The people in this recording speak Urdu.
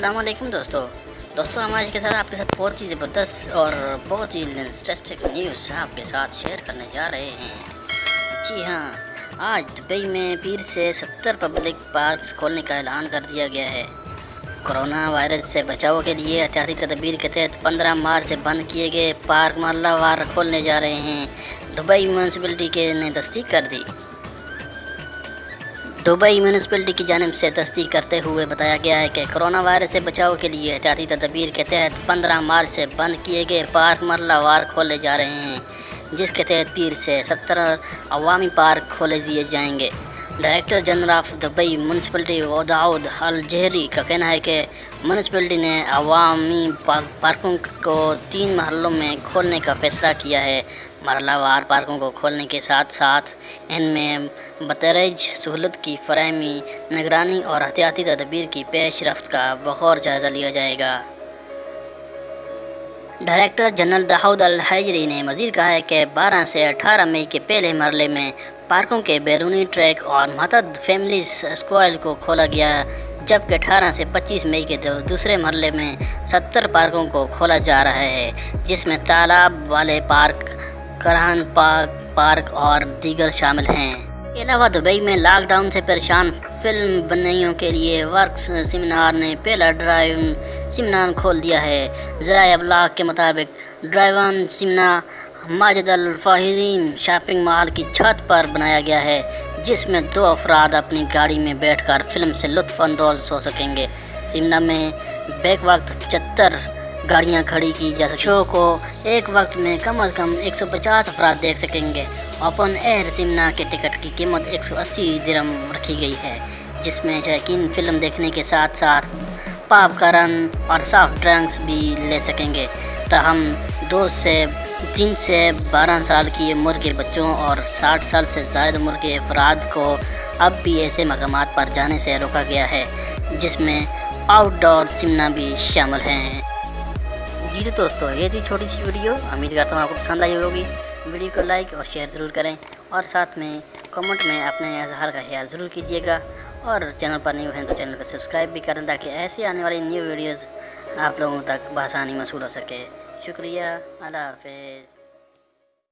السلام علیکم دوستوں ہم آج کے ساتھ آپ کے ساتھ بہت ہی زبردست اور بہت ہی انٹرسٹنگ نیوز آپ کے ساتھ شیئر کرنے جا رہے ہیں۔ جی ہاں، آج دبئی میں پیر سے 70 پبلک پارکس کھولنے کا اعلان کر دیا گیا ہے۔ کرونا وائرس سے بچاؤ کے لیے احتیاطی تدابیر کے تحت 15 مارچ سے بند کیے گئے پارک محلہ وار کھولنے جا رہے ہیں۔ دبئی میونسپلٹی نے تصدیق کر دی۔ دبئی میونسپلٹی کی جانب سے تصدیق کرتے ہوئے بتایا گیا ہے کہ کرونا وائرس سے بچاؤ کے لیے احتیاطی تدابیر کے تحت 15 مارچ سے بند کیے گئے پارک مرحلہ وار کھولے جا رہے ہیں، جس کے تحت پیر سے 70 عوامی پارک کھولے دیے جائیں گے۔ Director general of Dubai municipality Dawood Aljawhari کا کہنا ہے کہ میونسپلٹی نے عوامی پارکوں کو 3 مرحلوں میں کھولنے کا فیصلہ کیا ہے۔ مرحلہ وار پارکوں کو کھولنے کے ساتھ ساتھ ان میں بتدریج سہولت کی فراہمی، نگرانی اور احتیاطی تدابیر کی پیش رفت کا بغور جائزہ لیا جائے گا۔ ڈائریکٹر جنرل داؤد الجوہری نے مزید کہا ہے کہ 12 سے 18 مئی کے پہلے مرحلے میں پارکوں کے بیرونی ٹریک اور متعدد فیملی اسکوائر کو کھولا گیا، جبکہ 18 سے 25 مئی کے دوسرے مرحلے میں 70 پارکوں کو کھولا جا رہا ہے، جس میں تالاب والے پارک، کرہن پارک اور دیگر شامل ہیں۔ اس کے علاوہ دبئی میں لاک ڈاؤن سے پریشان فلم بنائیوں کے لیے ورکس سیمینار نے پہلا ڈرائیو ان سیمینار کھول دیا ہے۔ ذرائع ابلاغ کے مطابق ڈرائیو ان سیمینار ماجد الفائزین شاپنگ مال کی چھت پر بنایا گیا ہے، جس میں 2 افراد اپنی گاڑی میں بیٹھ کر فلم سے لطف اندوز ہو سکیں گے۔ سیمینار میں بیک وقت 75 گاڑیاں کھڑی کی جا سکیں۔ شو کو ایک وقت میں کم از کم 150 افراد دیکھ سکیں گے۔ اوپن ایئر سیمینار کے ٹکٹ کی قیمت 180 درہم رکھی گئی ہے، جس میں شائقین فلم دیکھنے کے ساتھ ساتھ پاپ کارن اور سافٹ ڈرنکس بھی لے سکیں گے۔ تاہم 3 سے 12 سال کی عمر کے بچوں اور 60 سال سے زائد عمر کے افراد کو اب بھی ایسے مقامات پر جانے سے روکا گیا ہے جس میں آؤٹ ڈور سیمینار بھی شامل ہیں۔ جی تو دوستو، یہ تھی چھوٹی سی ویڈیو، امید کرتا ہوں آپ کو پسند آئی ہوگی۔ ویڈیو کو لائک اور شیئر ضرور کریں اور ساتھ میں کمنٹ میں اپنے اظہار کا خیال ضرور کیجیے گا، اور چینل پر نیو ہیں تو چینل کو سبسکرائب بھی کریں تاکہ ایسی آنے والی نیو ویڈیوز آپ لوگوں تک بآسانی موصول ہو سکے۔ شکریہ، اللہ حافظ۔